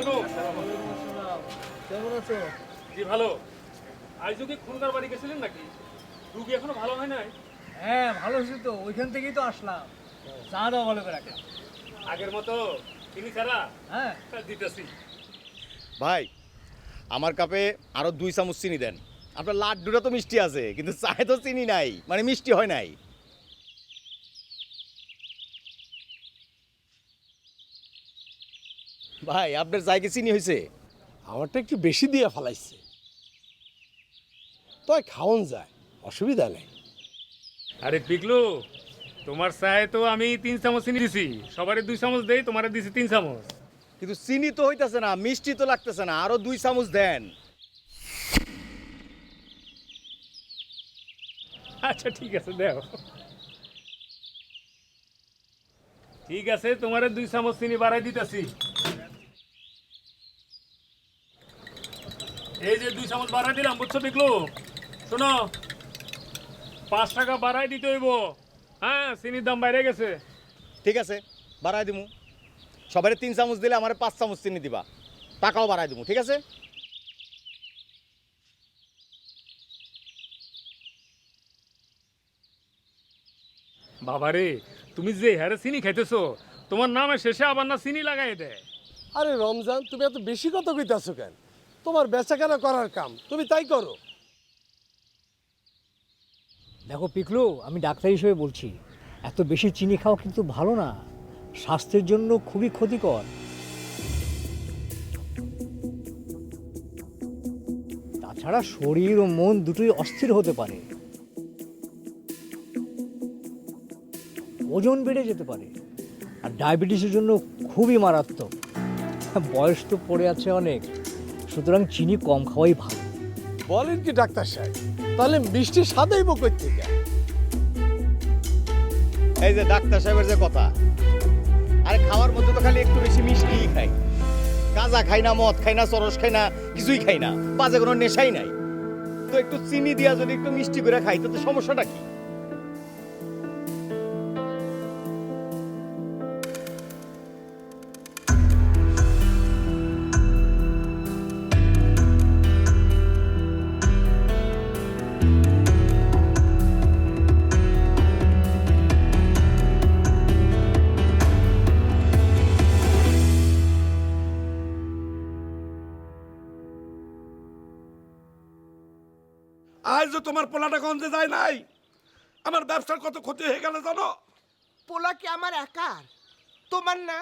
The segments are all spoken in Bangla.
আলাইকুম। কেমন আছো? জি ভালো। আজও কি খুলনার বাড়ি গেছিলেন নাকি? রুগী এখনো ভালো হয় নাই? হ্যাঁ ভালো হয়েছে তো, ওইখান থেকেই তো আসলাম। চা দাও ভালো করে একটা। আগের মতো চিনি ছাড়া? হ্যাঁ দিতেছি। ভাই আমার কাপে আরো 2 চামচ চিনি দেন। আপনার লাড্ডুটা তো মিষ্টি আছে কিন্তু চায়ে তো চিনি নাই, মানে মিষ্টি হয় নাই। ভাই আপনার চায়ে কি চিনি হয়েছে? আমারটা একটু বেশি দিয়ে ফেলাইছে, তয় খাওন যায়, অসুবিধা নেই। আরে পিগলু, তোমার চায়ে তো আমি 3 চামচ চিনি দিছি। সবারে 2 চামচ দেই, তোমারে দিছি 3 চামচ। কিন্তু চিনি তো হইতাছে না, মিষ্টি তো লাগতেছে না, আরো 2 চামচ দেন। আচ্ছা ঠিক আছে, দাও। ঠিক আছে, তোমারে 2 চামচ চিনি বাড়াই দিতেছি। এই যে 2 চামচ বাড়াই দিলাম, বুঝছো পিগলু? শোনো, 5 টাকা বাড়াই দিতে হইব। হ্যাঁ, চিনির দাম বাইরে গেছে। ঠিক আছে বাড়াই দিমু। সবারে 3 চামচ দিলে আমারে 5 চামচ চিনি দিবা, টাকাও বাড়াই দিমু। ঠিক আছে? বাবারে, তুমি যে হারে চিনি খাইতেছো, তোমার নামের শেষে আবার না চিনি লাগাই দেয়। আরে রমজান, তুমি এত বেশি কথা কইতাছো কেন? তোমার বেচাকেনা করার কাম, তুমি তাই করো। দেখো পিকলু, আমি ডাক্তার হিসেবে বলছি, এত বেশি চিনি খাওয়া কিন্তু ভালো না, স্বাস্থ্যের জন্য খুবই ক্ষতিকর। তাছাড়া শরীর ও মন দুটোই অস্থির হতে পারে, ওজন বেড়ে যেতে পারে, আর ডায়াবেটিসের জন্য খুবই মারাত্মক। বয়স তো পড়ে আছে অনেক, সুতরাং চিনি কম খাওয়াই ভালো। বলেন কি ডাক্তার সাহেব? তাহলে মিষ্টি স্বাদই বকর থেকে। এই যে ডাক্তার সাহেবের যে কথা, আরে খাওয়ার মধ্যে তো খালি একটু বেশি মিষ্টিই খাই। গাঁজা খাই না, মদ খাই না, চরস খাই না, কিছুই খাই না, বাজে কোনো নেশাই নাই। তো একটু চিনি দিয়া যদি একটু মিষ্টি করে খাই তো সমস্যাটা কি? আজ তোমার পোলাটা গঞ্জে যায় নাই, আমার ব্যবসার কত ক্ষতি হয়ে গেল জানো? পোলা কি আমার একার? তোমার না?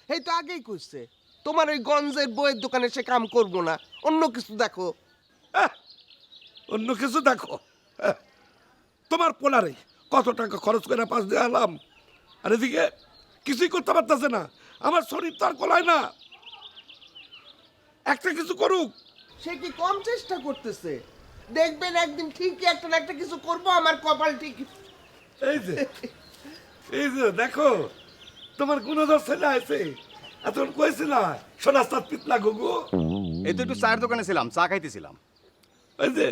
এই তো আগেই কইছে তোমার ওই গঞ্জের বইয়ের দোকানে সে কাম করবো না, অন্য কিছু দেখো। অন্য কিছু দেখো? তোমার পোলারে কত টাকা খরচ করে পাশ দিয়ে এলাম, আর এদিকে কিছুই করতে পারতেছে না। আমার শরীর তো আর কোলায় না, একটা কিছু করুক। সে কি কম চেষ্টা করতেছে? দেখবেন একদিন ঠিকই একটা না একটা কিছু করবো, আমার কপাল ঠিক। এই যে এই যে দেখো, তোমার গুণধর ছেলে আছে, এতক্ষণ কয়েছি না সোনাস্তার পিতলা গুগু। এই তো একটু চায়ের দোকানে ছিলাম, চা খাইতেছিলাম। ওই যে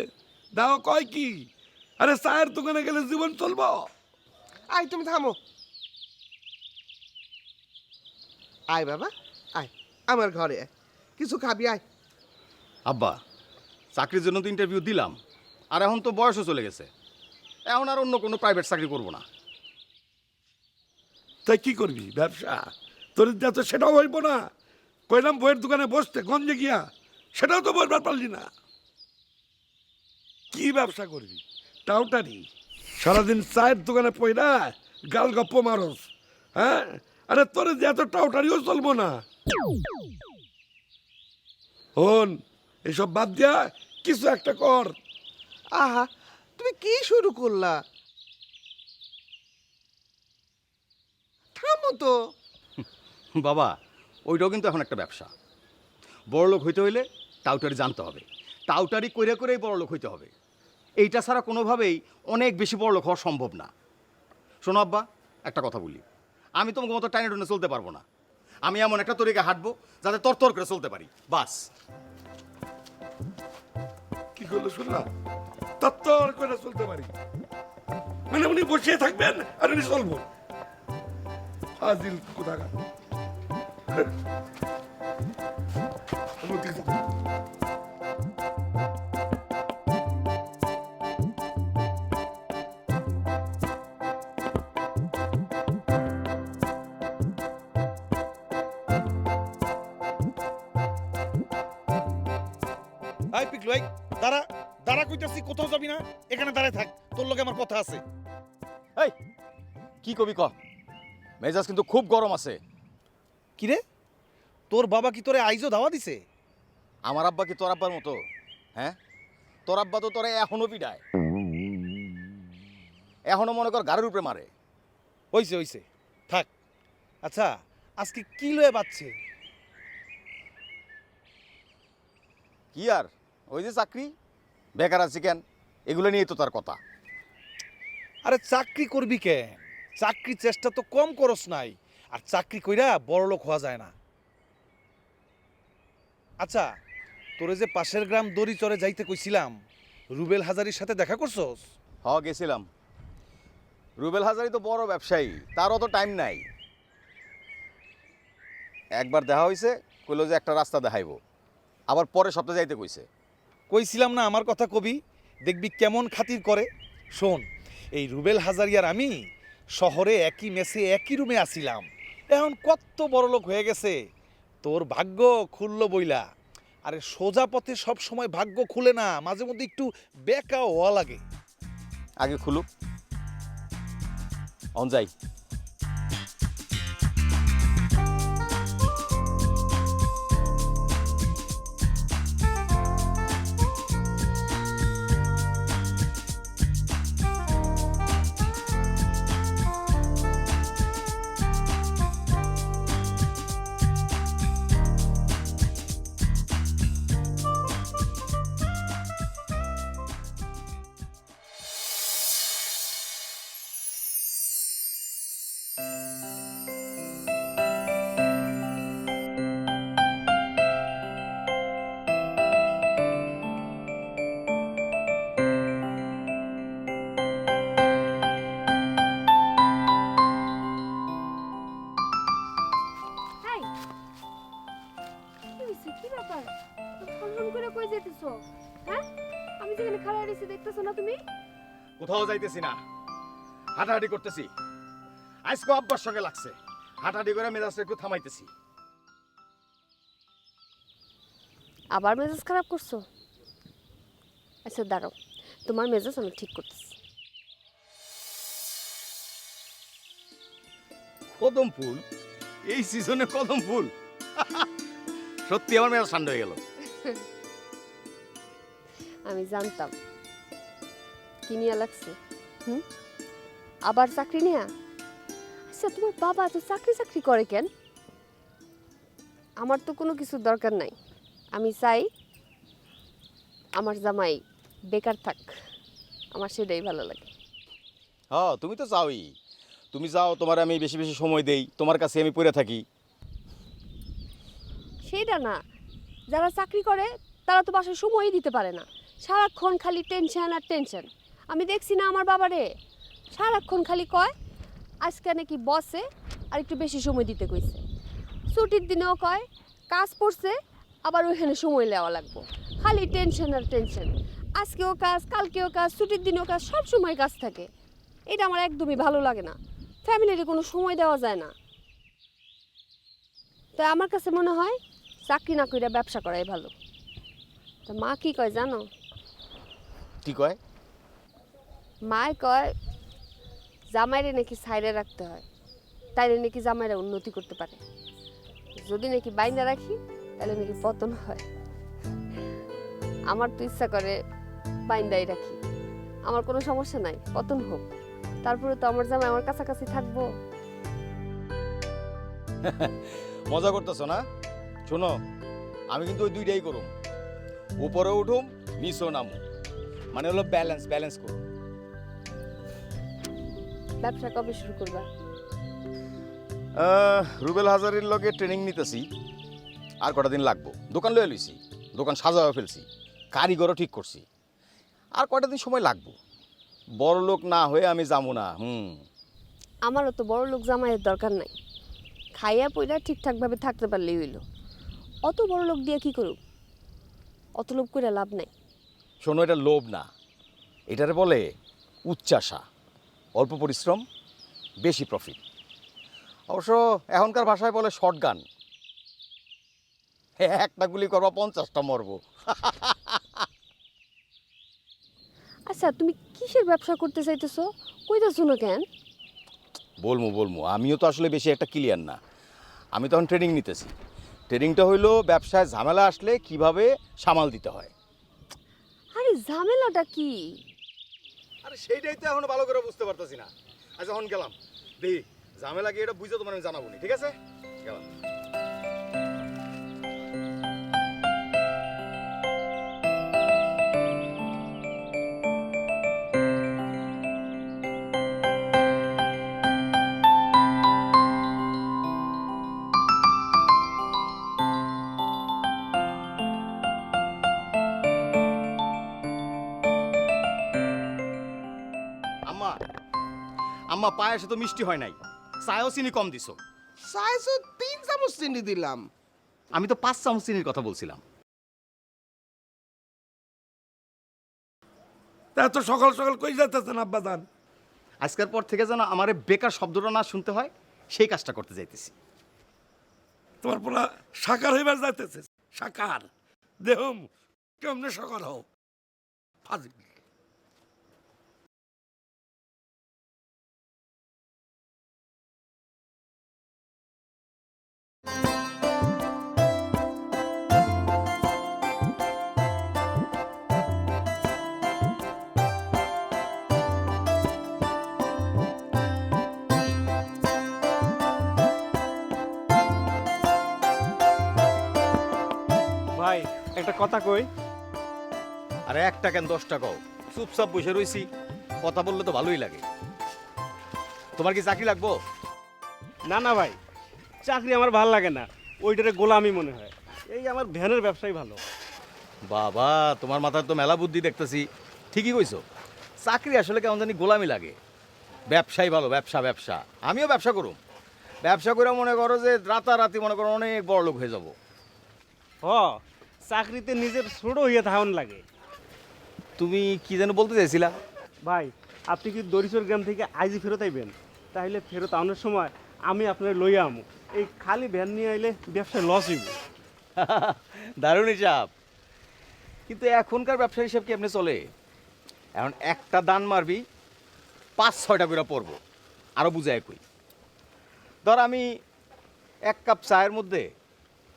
দাও কয় কি, আরে চায়ের দোকানে গেলে জীবন চলবো? আয় তুমি থামো, আয় বাবা আয় আমার ঘরে আয়, কিছু খাবি আয়। আব্বা, চাকরির জন্য তো ইন্টারভিউ দিলাম, আর এখন তো বয়সও চলে গেছে, এখন আর অন্য কোনো প্রাইভেট চাকরি করব না। তাই কি করবি? ব্যবসা তোর যা তো সেটাও হইব না। কইলাম বইয়ের দোকানে বসতে, গঞ্জে গিয়া সেটাও তো বলবার পারলি না। কি ব্যবসা করবি? টাউটারি সারাদিন চায়ের দোকানে পয়রা গাল গপ্প মারস। হ্যাঁ, আরে তোর যে এত টাউটারিও চলবো না। হন, এসব বাদ দিয়া কিছু একটা কর। আহা, তুমি কি শুরু করলা? থামো তো। বাবা, ওইটাও কিন্তু এখন একটা ব্যবসা। বড়লোক হইতে হইলে টাউটারি জানতে হবে, টাউটারি করে করেই বড়লোক হইতে হবে। এইটা ছাড়া কোনোভাবেই অনেক বেশি বড়লোক হওয়া সম্ভব না। শোনো আব্বা, একটা কথা বলি, আমি তোমাকে মতো টাইনে টুনে চলতে পারবো না। আমি এমন একটা তরিকে হাঁটবো যাতে তরতর করে চলতে পারি, বাস। কি করলো শোনা, তত্তর করে চলতে পারি মানে উনি বসিয়ে থাকবেন আর উনি চলবো? ফাজিল কোথাকার। ওদিকে যা। আই পিকলু আই দাঁড়া দাঁড়া কইতাছি কোথাও যাবি না এখানে দাঁড়ায় থাক তোর লগে আমার কথা আছে এই কি কবি ক মেজাজ কিন্তু খুব গরম আছে। কি রে তোর বাবা কি তোরে আইজো ধাওয়া দিছে আমার আব্বা কি তোর আব্বার মতো? হ্যাঁ, তোর আব্বা তো তোরে এখনো পিডায়, এখনো মনে কর গাড়ির উপরে মারে। হইছে হইছে থাক। আচ্ছা আজকে কি লয়ে বাচ্ছে? কি আর ওই যে চাকরি বেকার আছি কেন, এগুলো নিয়েই তো তার কথা। আরে চাকরি করবি কেন? চাকরি চেষ্টা তো কম করস নাই, আর চাকরি কইরা বড় লোক হওয়া যায় না। আচ্ছা তোরে যে পাশের গ্রাম দড়ি চরে যাইতে কইছিলাম, রুবেল হাজারির সাথে দেখা করছস? হ গেছিলাম। রুবেল হাজারি তো বড় ব্যবসায়ী, তার অত টাইম নাই। একবার দেখা হয়েছে, কইলো যে একটা রাস্তা দেখাইবো, আবার পরে সপ্তাহে যাইতে কইছে। কইছিলাম না আমার কথা কবি, দেখবি কেমন খাতির করে। শোন, এই রুবেল হাজারিয়ার আমি শহরে একই মেসে একই রুমে আসিলাম, এখন কত বড় লোক হয়ে গেছে। তোর ভাগ্য খুললো বইলা। আরে সোজা পথে সব সময় ভাগ্য খুলে না, মাঝে মধ্যে একটু বেকা হওয়া লাগে। আগে খুলুক, অন যাই। হাই কি হইছে? কি ব্যাপার? ফোন করে কই যেতেছো? হ্যাঁ, আমি যেখানে খাড়া রইছি দেখতেছো না তুমি? কোথাও যাইতেছি না, হাঁটাহাঁটি করতেছি। আজকে আব্বার সঙ্গে লাগছে, হাঁটাহাঁটি করে মেজাজটা একটু থামাইতেছি। আবার মেজাজ খারাপ করছো? আচ্ছা দাঁড়াও, তোমার মেজাজ আমি ঠিক করতেছি। কদম ফুল? এই সিজনে কদম ফুল? সত্যি আমার মেজাজ ঠান্ডা হয়ে গেল। আমি জানতাম কি নিয়ে লাগছে। আবার চাকরি নিয়া? আচ্ছা তোমার বাবা তো চাকরি করে কেন? আমার তো কোনো কিছুর দরকার নাই। আমি চাই আমার জামাই বেকার থাক, আমার সেটাই ভালো লাগে। হ্যাঁ, তুমি তো চাওই। তুমি চাও তোমার আমি বেশি বেশি সময় দেই, তোমার কাছে আমি পড়ে থাকি। সেটা না, যারা চাকরি করে তারা তো বাসায় সময়ই দিতে পারে না, সারাক্ষণ খালি টেনশন আর টেনশন। আমি দেখছি না আমার বাবারে, সারাক্ষণ খালি কয় আজকে নাকি বসে আর একটু বেশি সময় দিতে কইছে। ছুটির দিনেও কয় কাজ পড়ছে, আবার ওইখানে সময় নেওয়া লাগবো। খালি টেনশন আর টেনশন, আজকেও কাজ, কালকেও কাজ, ছুটির দিনেও কাজ, সব সময় কাজ থাকে। এটা আমার একদমই ভালো লাগে না। ফ্যামিলির কোনো সময় দেওয়া যায় না। তাই আমার কাছে মনে হয় চাকরি না কইরা ব্যবসা করাই ভালো। তা মা কি কয় জানো? কি কয়? মায় কয় জামাইরে নাকি সাইডে রাখতে হয়, তাইলে নাকি জামাইরা উন্নতি করতে পারে। যদি নাকি বাইন্দা রাখি তাহলে নাকি পতন হয়। আমার তো ইচ্ছা করে বাইন্দাই রাখি, আমার কোনো সমস্যা নাই, পতন হোক, তারপরে তো আমার জামাই আমার কাছাকাছি থাকবো। মজা করতেছো না? শোনো, আমি কিন্তু ওই দুইটাই করুম, উপরে উঠুম নিচেও নামুম, মানে হলো ব্যালেন্স করুম। ব্যবসা কবে শুরু করবা? রুবেল হাজারির লগে ট্রেনিং নিতেছি, আর কটা দিন লাগবো। দোকান লয়ে লইছি, দোকান সাজাও ফেলছি, কারিগরও ঠিক করছি, আর কয়টা দিন সময় লাগবো। বড় লোক না হয়ে আমি যাবো না। আমারও তো বড় লোক জামাইয়ের দরকার নাই, খাইয়া পইরা ঠিকঠাকভাবে থাকতে পারলেই হইল। অত বড় লোক দিয়ে কি করুক? অত লোভ করে লাভ নাই। শোনো, এটা লোভ না, এটারে বলে উচ্চাশা। অল্প পরিশ্রম, বেশি প্রফিট। অবশ্য এখনকার ভাষায় বলে শর্ট গান। একটা গুলি করবা 50টা মরবো। আচ্ছা, তুমি কিসের ব্যবসা করতে চাইতেছো? কইতাছো না কেন? বলমু আমিও তো আসলে বেশি একটা ক্লিয়ার না। আমি তখন ট্রেনিং নিতেছি। ট্রেনিংটা হইলো ব্যবসায় ঝামেলা আসলে কিভাবে সামাল দিতে হয়। আরে ঝামেলাটা কি? আরে সেইটাই তো এখনো ভালো করে বুঝতে পারতেছি না। আচ্ছা, এখন গেলাম, দেখি ঝামেলা কি এটা বুঝে তোমার আমি জানাবো নি, ঠিক আছে? গেলাম। আম্মা, আম্মা, পায়েসে তো মিষ্টি হয় নাই, চায়ও চিনি কম দিছো। চাইছো 3 চামচ চিনি দিলাম। আমি তো 5 চামচ চিনির কথা বলছিলাম। তা এত সকাল সকাল কই যাইতেছেন আব্বাজান? আজকের পর থেকে যেন আমারে বেকার শব্দটা না শুনতে হয়, সেই কাজটা করতে যাইতেছি। তোমার পোলা সাকার হইবার যাইতেছে। সাকার দেহম কেমনে সাকার হও? ফাজিল। ভাই একটা কথা কই। আরে একটা কেন 10 টাকাও? চুপচাপ বসে রইছি, কথা বললে তো ভালোই লাগে। তোমার কি চাকরি লাগবো? না না ভাই, চাকরি আমার ভালো লাগে না, ওইটারে গোলামি মনে হয়। এই আমার ভ্যানের ব্যবসাই ভালো। বাবা, তোমার মাথায় তো মেলা বুদ্ধি দেখতেছি। ঠিকই কইছো, চাকরি আসলে কেমন জানি গোলামি লাগে। ব্যবসাই ভালো, ব্যবসা ব্যবসা। আমিও ব্যবসা করুম। ব্যবসা করে মনে করো যে রাতারাতি মনে করো অনেক বড় লোক হয়ে যাব। হ, চাকরিতে নিজের ছোট হইয়া থাকুন লাগে। তুমি কি যেন বলতে চাইছিলা? ভাই, আপনি কি দরিচর গ্রাম থেকে আইজি ফেরত আইবেন? তাহলে ফেরত আনার সময় আমি আপনার লইয়া আমু। এই খালি ভ্যান নিয়ে আইলে ব্যবসায় লস হইব। দারুণ হিসাব। কিন্তু এখনকার ব্যবসার হিসাব কেমনে চলে? এখন একটা দান মারবি 5-6টা করে পড়বো। আরও বুঝায় কই, ধর আমি 1 কাপ চায়ের মধ্যে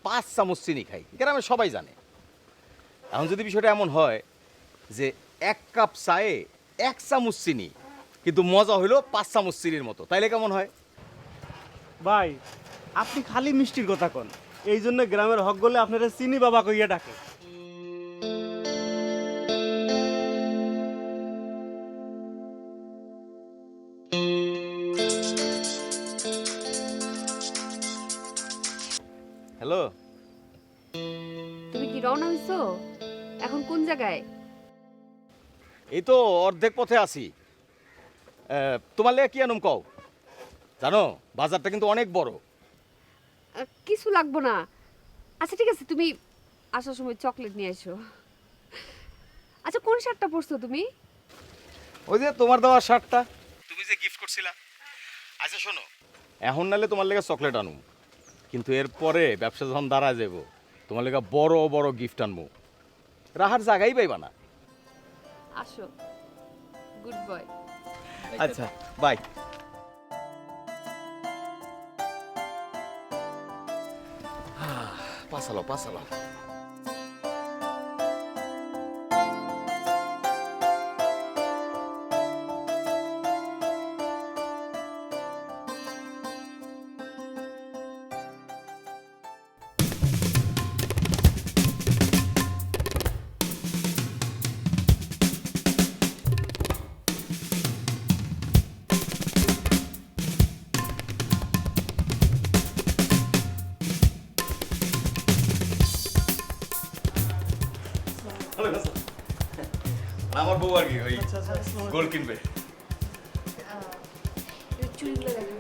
5 চামচ চিনি খাই, গ্রামে সবাই জানে। এখন যদি বিষয়টা এমন হয় যে 1 কাপ চায়ে 1 চামচ চিনি, কিন্তু মজা হইলো 5 চামচ চিনির মতো, তাইলে কেমন হয়? ভাই, আপনি খালি মিষ্টির কথা কন, এই জন্য গ্রামের হক গলে আপনারা চিনি বাবা কইয়া ডাকে। হ্যালো, তুমি কি রওনা হইছো? এখন কোন জায়গায়? এই তো অর্ধেক পথে আছি। তোমার লেগে কি আনুম কও? জানো, বাজারটা কিন্তু অনেক বড়। কিছু লাগবো না। আচ্ছা ঠিক আছে, তুমি আসার সময় চকলেট নিয়ে এসো। আচ্ছা, কোন শার্টটা পরছো তুমি? ওই যে তোমার দেওয়া শার্টটা, তুমি যে গিফট করছিলা। আচ্ছা শোনো, এখন নালে তোমার লেগে চকলেট আনুম, কিন্তু এরপরে ব্যবসা যখন দাঁড়ায় যাব, তোমার লেগে বড় বড় গিফট আনবো। রাহার জায়গাই পাইবা না। আসো, গুড বয়। আচ্ছা, বাই। পাসালো পাসালো। আমার বউ আর কি ওই গোল কিনবে। চুড়িগুলো দেখো।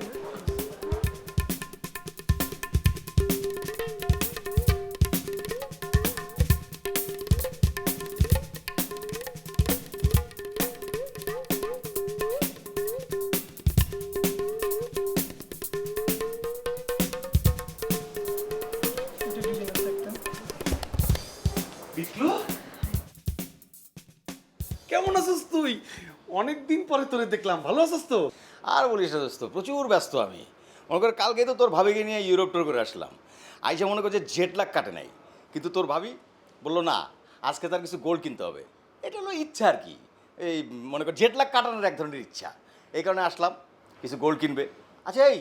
কেমন আছিস তুই? অনেক দিন পরে তোরে দেখলাম, ভালো আছিস তো? আর বলিস না দোস্ত, প্রচুর ব্যস্ত আমি। মনে কর কালকে তো তোর ভাবিকে নিয়ে ইউরোপ ট্যুর করে আসলাম। আইসা মনে কর যে জেট লাগ কাটে নাই, কিন্তু তোর ভাবি বললো না আজকে তার কিছু গোল্ড কিনতে হবে। এটা হলো ইচ্ছা আর কি, এই মনে কর জেট লাগ কাটানোর এক ধরনের ইচ্ছা। এই কারণে আসলাম, কিছু গোল্ড কিনবে। আচ্ছা এই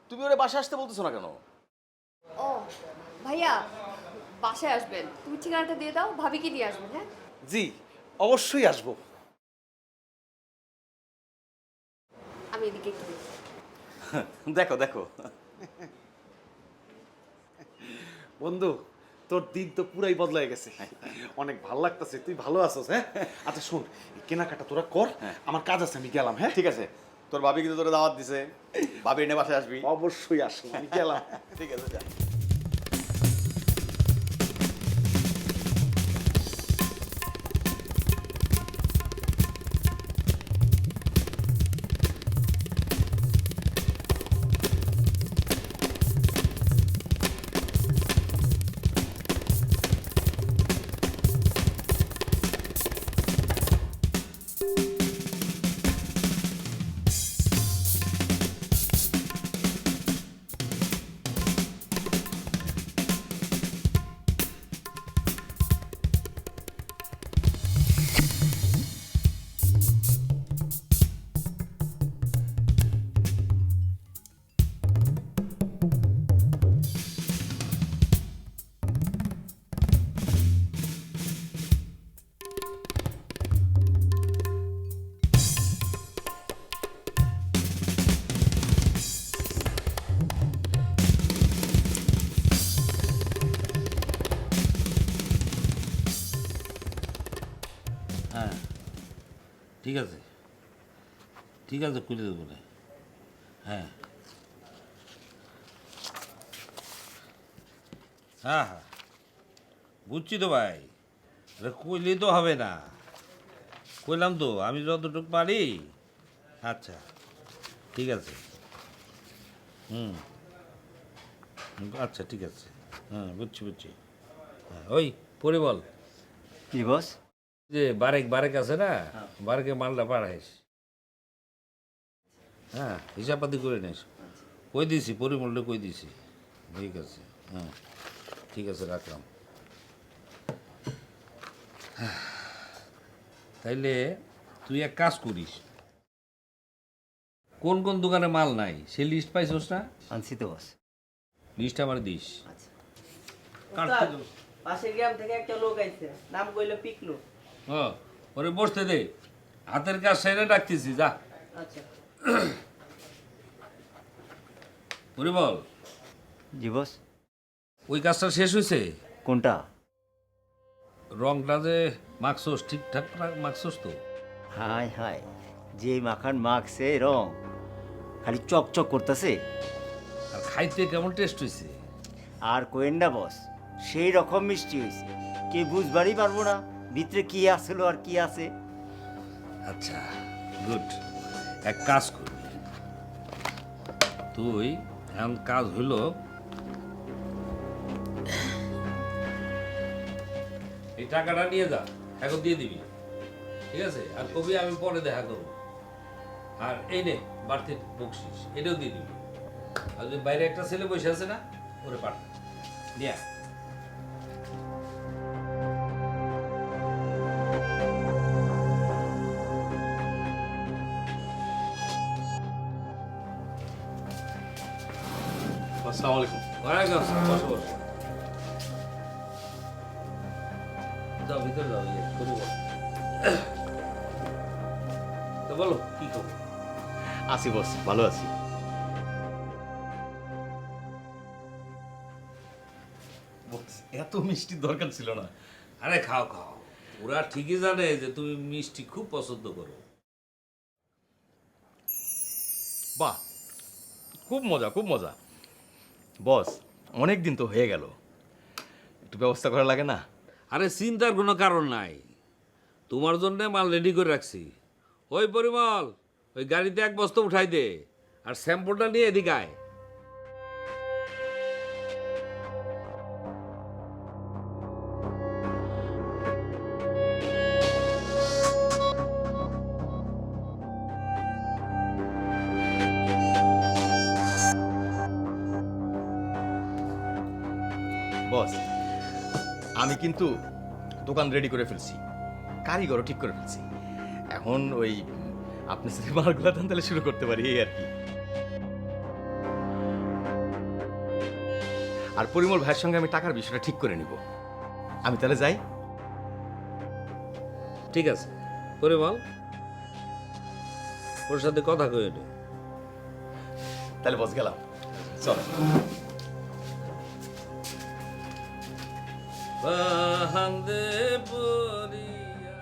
তুমি ওরে বাসা আসতে বলতেছো না কেন? ও ভাইয়া, বাসায় আসবেন, তুমি ঠিকানাটা দিয়ে দাও, ভাবিকে দিয়ে আসবেন। হ্যাঁ জি, অবশ্যই আসবো। আমি এদিকে একটু দেখি। দেখো দেখো বন্ধু, তোর দিন তো পুরাই বদলায় গেছে, অনেক ভালো লাগতেছে। তুই ভালো আছিস? হ্যাঁ আচ্ছা শোন, এই কেনাকাটা তোরা কর, আমার কাজ আছে, আমি গেলাম। হ্যাঁ ঠিক আছে, তোর ভাবি কিন্তু তোরে দাওয়াত দিছে, ভাবি এনে বাসায় আসবি। অবশ্যই আসবো, আমি গেলাম। ঠিক আছে যা। হ্যাঁ ঠিক আছে, ঠিক আছে, খুলে দেবো না। হ্যাঁ হ্যাঁ হ্যাঁ বুঝছি তো ভাই, কইলে তো হবে না, কইলাম তো আমি যতটুকু পারি। আচ্ছা ঠিক আছে, হুম আচ্ছা ঠিক আছে, হ্যাঁ বুঝছি বুঝছি। হ্যাঁ ওই পরে বল কি বস? যে বারেক বারেক আছে না, বারেকে মালটা পাঠাইস। হ্যাঁ হিসাবপাতি করে নিস, কই দিছি পরিমলটা কই দিছি। ঠিক আছে, হ্যাঁ ঠিক আছে, রাখলাম। তাইলে তুই এক কাজ করিস, কোন কোন দোকানে মাল নাই সে লিস্ট পাইছস না? আনছি তো বস। লিস্ট আমার দিস। পাশের গ্রাম থেকে একটা লোক আইছে, নাম কইলো পিকলু। ও ওরে বসতে দে, হাতের কাজ সেরে ডাকতেছি, যা। আচ্ছা পরিমল, জি বস। ওই কাজটা শেষ হয়েছে? কোনটা? রংটা যে মাখছস ঠিকঠাক মাখছস তো? হাই হাই, যে মাখান মাখছে রং খালি চকচক করতেছে। আর খাইতে কেমন টেস্ট হয়েছে? আর কোয়েন না বস, সেই রকম মিষ্টি হয়েছে, কে বুঝবারই পারবো না ভিতরে কি আসলো আর কি আছে। আচ্ছা গুড, এক কাজ করবি তুই, এখন কাজ হইল এই টাকাটা নিয়ে যা, এখন দিয়ে দিবি, ঠিক আছে? আর কবি আমি পরে দেখা করবো। আর এই নে বাড়তি বকশিস, এটাও দিয়ে দিবি। আর যদি বাইরে একটা ছেলে বসে আছে না, ওরে পাঠা নিয়ে আয়। আসসালামু আলাইকুম। ওয়ালাইকুম আসসালাম, বসো বসো। যাও ভিতরে যাও, ইয়ে কবি বল। তো বলো কি খবর? আছি বস, ভালো আছি। এত মিষ্টির দরকার ছিল না। আরে খাও খাও, ওরা ঠিকই জানে যে তুমি মিষ্টি খুব পছন্দ করো। বাহ, খুব মজা খুব মজা। বস অনেক দিন তো হয়ে গেল, একটু ব্যবস্থা করা লাগে না? আরে চিন্তার কোনো কারণ নাই, তোমার জন্য মাল রেডি করে রাখছি। ওই পরিমল, ওই গাড়িতে এক বস্তা উঠাই দে, আর স্যাম্পলটা নিয়ে এদিকে আয়। আমি কিন্তু দোকান রেডি করে ফেলছি, কারিগরও ঠিক করে ফেলছি। এখন ওই আপনি যদি মালগুলা দেন তাহলে শুরু করতে পারি, এই আর কি। আর পরিমল ভাইয়ের সঙ্গে আমি টাকার বিষয়টা ঠিক করে নিব। আমি তাহলে যাই। ঠিক আছে, পরিমল ওর সাথে কথা কয়ে নে। তাহলে বস গেলাম, চল। বাহান্দে পরিয়া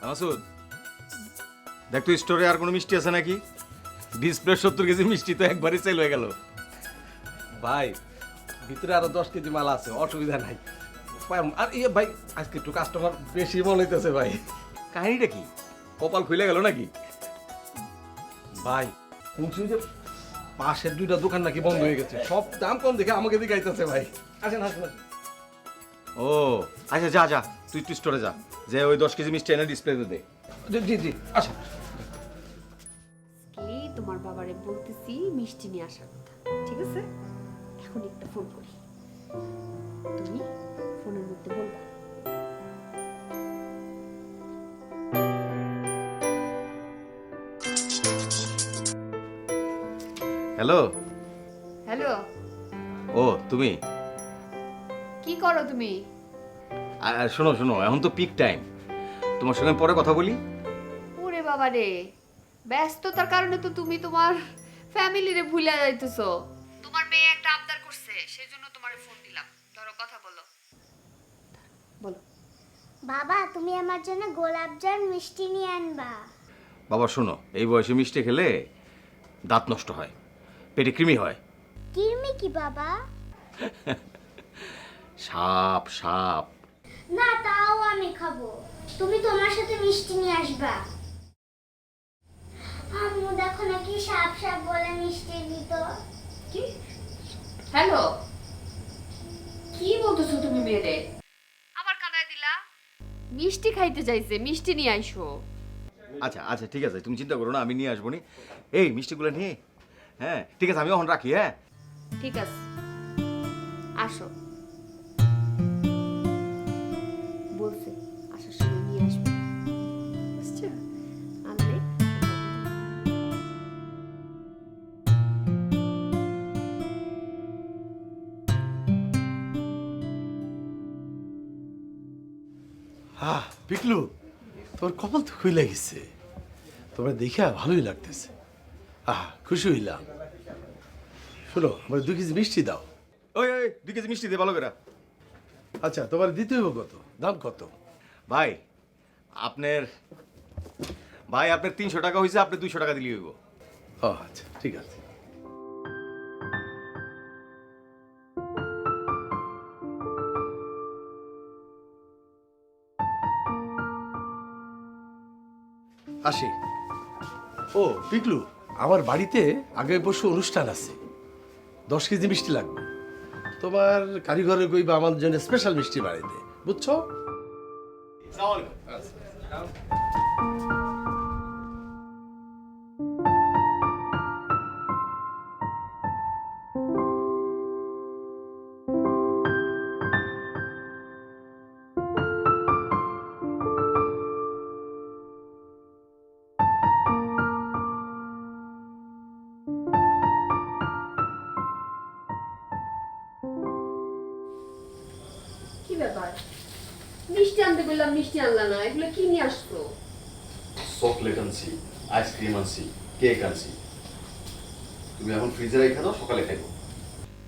মাসুদ, দেখ তুই স্টোরে আর কোনো মিষ্টি আছে নাকি? ডিসপ্লে 70 কেজি মিষ্টি তো একবারই সেল হয়ে গেল। ভাই ভিতরে আরো 10 কেজি মাল আছে, অসুবিধা নাই। আর ইয়ে ভাই আজকে একটু কাস্টমার বেশি মনে হইতেছে ভাই। কাহিনীটা কি? কপাল খুলে গেল নাকি? ভাই শুনছি যে পাশের 2টা দোকান নাকি বন্ধ হয়ে গেছে, সব দাম কম দেখে আমাকে দিকে আইতেছে ভাই। আসেন আসেন আসেন। ও আচ্ছা, যা যা, তুই তুই স্টোরে যা, যে ওই 10 কেজি মিষ্টি এনে ডিসপ্লেতে দে। জি জি আসেন। কি তোমার বাবারে বলতেছি মিষ্টি নিয়ে আসার কথা, ঠিক আছে? এখন একটা ফোন করি, তুমি ফোনের মধ্যে বলবা। হ্যালো। হ্যালো, ও তুমি? কি করো তুমি? শোনো শোনো, এখন তো পিক টাইম, তোমার সঙ্গে পরে কথা বলি। ওরে বাবা রে, ব্যস্ততার কারণে তো তুমি তোমার ফ্যামিলিরে ভুলে যাইতেছো। তোমার মেয়ে একটা আবদার করছে, সেজন্য তোমারে ফোন দিলাম। ধরো কথা বলো। বলো। বাবা তুমি আমার জন্য গোলাপজাম মিষ্টি নিয়ে আনবা। বাবা শোনো, এই বয়সে মিষ্টি খেলে দাঁত নষ্ট হয়, পেটে কৃমি হয়। কৃমি কি বাবা? সাপ সাপ। না তাও আমি খাবো, তুমি তোমার সাথে মিষ্টি নিয়ে আসবা। আম্মু দেখো না কি সাপ সাপ বলে মিষ্টি দিত। কি? হ্যালো, কি বলতেছো তুমি মেরে? আবার কাঁদায় দিলা? মিষ্টি খাইতে যাইছে, মিষ্টি নিয়ে আইসো। আচ্ছা আচ্ছা ঠিক আছে, তুমি চিন্তা করো না, আমি নিয়ে আসবো নি। এই মিষ্টিগুলো নিয়ে, হ্যাঁ ঠিক আছে, আমি এখন রাখি। হ্যাঁ ঠিক আছে, আসো। বলছে আসার সময় নিয়ে আসবে, বুঝছো? আনলে হ্যাঁ পিকলু, তোর কপাল তো খুলে গেছে, তোমার দেখে ভালোই লাগতেছে। খুশি হইলাম। শোনো আমার 2 কেজি মিষ্টি দাও। ওই ওই 2 কেজি মিষ্টি দে ভালো করে। আচ্ছা তোমার দিতে হইব কত? দাম কত? ভাই আপনার 300 টাকা হয়েছে, আপনি 200 টাকা দিলেই হইব। ও আচ্ছা ঠিক আছে। আসি। ও পিকলু, আমার বাড়িতে আগামী পরশু অনুষ্ঠান আছে, 10 কেজি মিষ্টি লাগবে। তোমার কারিগরের কইবা আমার জন্য স্পেশাল মিষ্টি বানাইতে, বুঝছো? কি ব্যাপার? মিষ্টি আনতে বললাম, মিষ্টি আনলা না, এগুলো কি নিয়ে আসছো? চকলেট আনছি, আইসক্রিম আনছি, কেক আনছি। তুমি এখন ফ্রিজে রেখে দাও, সকালে খাইবো।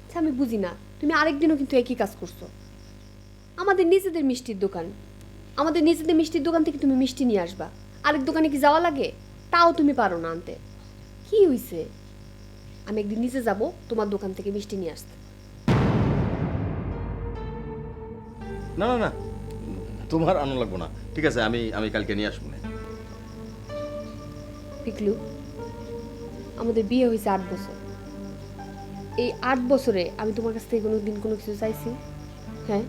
আচ্ছা আমি বুঝি না, তুমি আরেকদিনও কিন্তু একই কাজ করছো। আমাদের নিজেদের মিষ্টির দোকান, আমাদের নিজেদের মিষ্টির দোকান থেকে তুমি মিষ্টি নিয়ে আসবা, আরেক দোকানে কি যাওয়া লাগে? তাও তুমি পারো না আনতে। কি হইছে? আমি একদিন নিজে যাব তোমার দোকান থেকে মিষ্টি নিয়ে আসতে। না না না, তোমার আনো লাগবো না, ঠিক আছে, আমি কালকে নিয়ে আসবো না। পিকলু, আমাদের বিয়ে হয়েছে 8 বছর। এই 8 বছরে আমি তোমার কাছ থেকে কোনোদিন কোনো কিছু চাইছি? হ্যাঁ,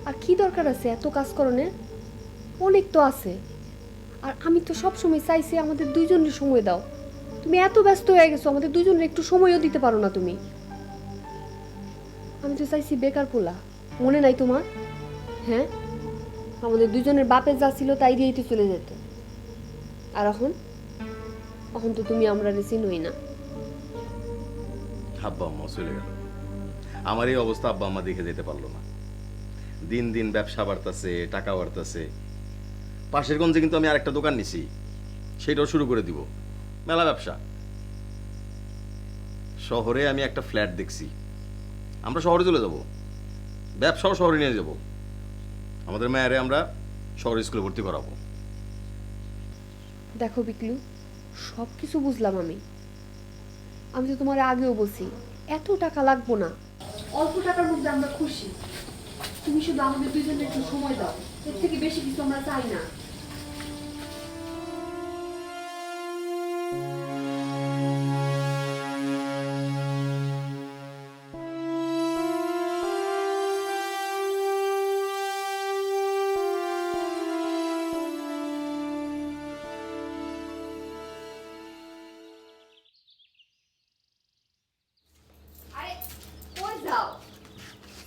আর কি দরকার আছে এত কাজ করণের? অনেক তো আছে। আর আমি তো সব সময় চাইছি আমাদের দুইজনের সময় দাও। তুমি এত ব্যস্ত হয়ে গেছো, আমাদের দুইজনের একটু সময়ও দিতে পারো না তুমি। আমি তো চাইছি বেকার পোলা, মনে নাই তোমার? হ্যাঁ, আমাদের দুজনের বাপের যা ছিল তাই দিয়েই তো চলে যেত। আর এখন এখন তো তুমি আমরা চিনোই না। আব্বা আম্মা চলে গেল, আমার এই অবস্থা আব্বা আম্মা দেখে যেতে পারলো না। দিন দিন ব্যবসা বাড়তেছে, টাকা বাড়তেছে। পাশের গঞ্জে কিন্তু আমি আরেকটা দোকান নিছি, সেটাও শুরু করে দিব, মেলা ব্যবসা। শহরে আমি একটা ফ্ল্যাট দেখছি, আমরা শহরে চলে যাব, ব্যবসাও শহরে নিয়ে যাব। আমাদের মেয়ারে আমরা শহরে স্কুলে ভর্তি করাবো। দেখো বিকলু, সব কিছু বুঝলাম আমি। আমি তো তোমার আগেও বলছি এত টাকা লাগবো না, অল্প টাকার মধ্যে আমরা খুশি। তুমি শুধু আমাদের দুইজনের একটু সময় দাও, এর থেকে বেশি কিছু আমরা চাই না।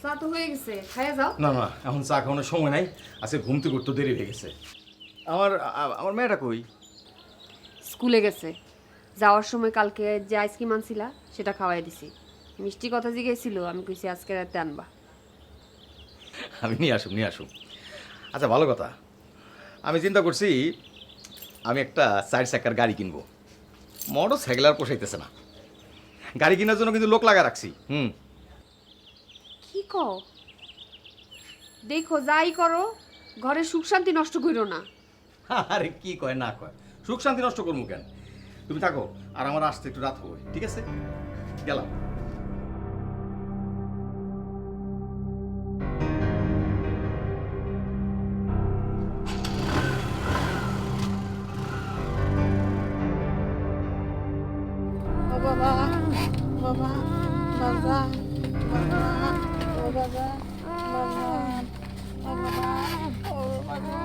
চা তো হয়ে গেছে, খাইয়া যাও। না না, এখন চা খাওয়ানোর সময় নাই, আজকে ঘুম থেকে উঠতে দেরি হয়ে গেছে। আমার আমার মেয়েটা কই? স্কুলে গেছে। যাওয়ার সময় কালকে যে আইসক্রিম আনছিলা সেটা খাওয়াই দিছি। মিষ্টি কথা জিজ্ঞেছিল, আমি কইছি আজকে রাতে আনবা। আমি নিয়ে আসুন। আচ্ছা, ভালো কথা। আমি চিন্তা করছি আমি একটা 4 চাকার গাড়ি কিনবো। মোটর সাইকেল আর পোষাইতেছে না, গাড়ি কেনার জন্য কিন্তু লোক লাগা রাখছি। কি কও? দেখো যাই করো, ঘরে সুখ শান্তি নষ্ট করো না। আরে কি কয় না কয়, সুখ শান্তি নষ্ট করবো কেন? তুমি থাকো, আর আমার আসতে একটু রাত হবে, ঠিক আছে? গেলাম। বাবা বাবা বাবা বাবা ও বাবা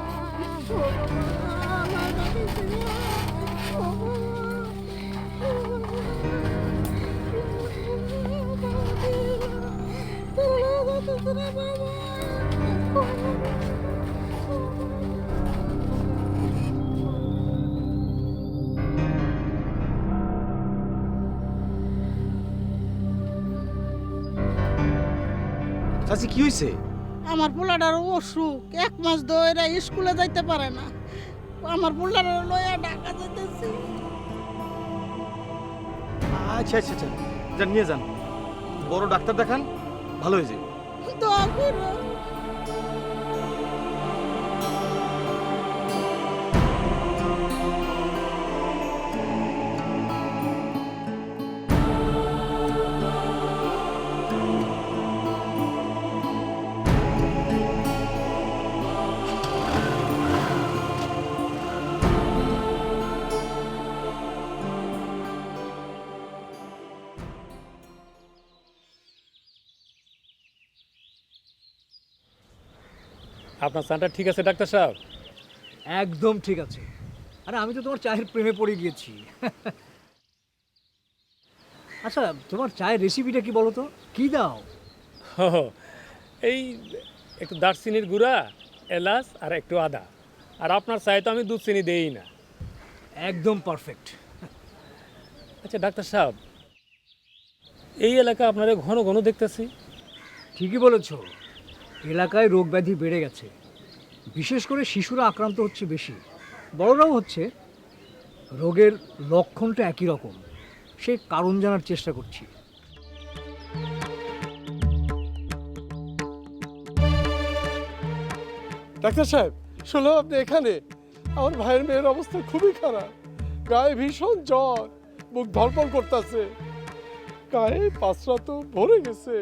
চাচি, কি হয়েছে? আমার পোলাটার অসুখ, 1 মাস ধরে স্কুলে যাইতে পারে না। আমার পোলাটার লইয়া ঢাকা যেতেছি। আচ্ছা, যান, নিয়ে যান, বড় ডাক্তার দেখান, ভালো হয়ে যাবে। দোয়া করো। আপনার চাটা ঠিক আছে ডাক্তার সাহেব? একদম ঠিক আছে। আরে আমি তো তোমার চায়ের প্রেমে পড়ে গিয়েছি। আচ্ছা, তোমার চায়ের রেসিপিটা কি বলো তো, কি দাও? এই একটু দারচিনির গুঁড়া, এলাচ আর একটু আদা। আর আপনার চায়ে তো আমি দুধ চিনি দেই না। একদম পারফেক্ট। আচ্ছা ডাক্তার সাহেব, এই এলাকা আপনারা ঘন ঘন দেখতেছি। ঠিকই বলেছো, এলাকায় রোগ ব্যাধি বেড়ে গেছে, বিশেষ করে শিশুরা আক্রান্ত হচ্ছে বেশি, বড়রাও হচ্ছে। রোগের লক্ষণটা একই রকম, সে কারণ জানার চেষ্টা করছি। ডাক্তার সাহেব, শুনলাম আপনি এখানে। আমার ভাইয়ের মেয়ের অবস্থা খুবই খারাপ, গায়ে ভীষণ জ্বর, মুখ ধরপড় করতেছে, গায়ে পাঁচরা তো ভরে গেছে।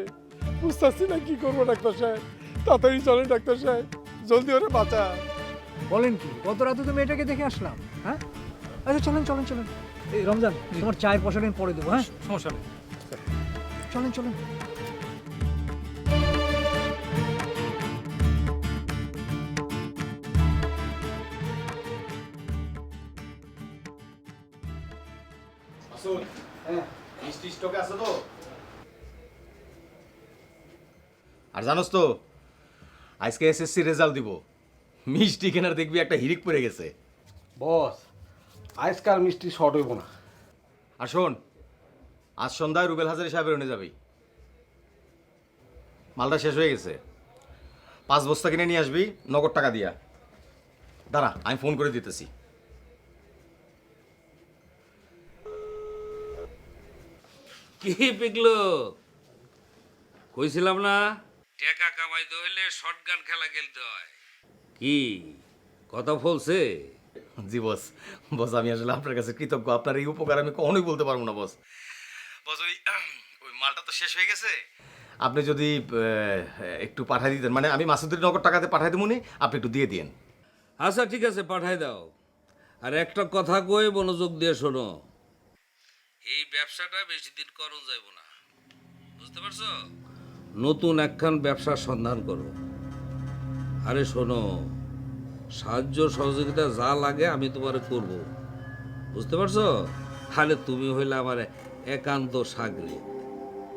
বুঝতেছি না কি করবো ডাক্তার সাহেব, তাড়াতাড়ি চলেন ডাক্তার সাহেব, জলদি ওরে বাঁচা। বলেন কি, গত রাতে তো মেয়েটাকে দেখে আসলাম। হ্যাঁ, আচ্ছা চলেন। এই রমজান, তোমার চায়ের পয়সাটা আমি পরে দেবো। হ্যাঁ, সমস্যা নেই। চলেন চলেন। মিষ্টি স্টকে আছে তো? আর জানোস তো আজকে এসএসসি রেজাল্ট দিব, মিষ্টি কেনার দেখবি একটা হিরিক পড়ে গেছে। বস আজকাল মিষ্টি শর্ট হইব না। আর শোন, আজ সন্ধ্যায় রুবেল হাজারি সাহেবের ওনে যাবি। মালটা শেষ হয়ে গেছে, 5 বস্তা কিনে নিয়ে আসবি নগদ টাকা দিয়া। দাঁড়া আমি ফোন করে দিতেছি। কি পিকলো, কইছিলাম না টাকা কামাইতে হইলে শটগান খেলা খেলতে হয়। কি কথা বলছে? জি বস, বস আমি আসলে আপনার কাছে কৃতজ্ঞ। আপনার এই উপকার আমি কখনোই বলতে পারবো না বস। বস ওই মালটা তো শেষ হয়ে গেছে, আপনি যদি একটু পাঠাই দিতেন, মানে আমি মাসুদের নগদ টাকাতে পাঠাই দেবনি, আপনি একটু দিয়ে দিন। আচ্ছা ঠিক আছে, পাঠাই দাও। আর একটা কথা কই, মনোযোগ দিয়ে শোনো, এই ব্যবসাটা বেশি দিন করো যাইব না, বুঝতে পারছো? নতুন একখান ব্যবসার সন্ধান করো। আরে শোনো, সাহায্য সহযোগিতা যা লাগে আমি তোমারে করব, বুঝতে পারছো? আরে তুমি হইলে আমার একান্ত সাগরে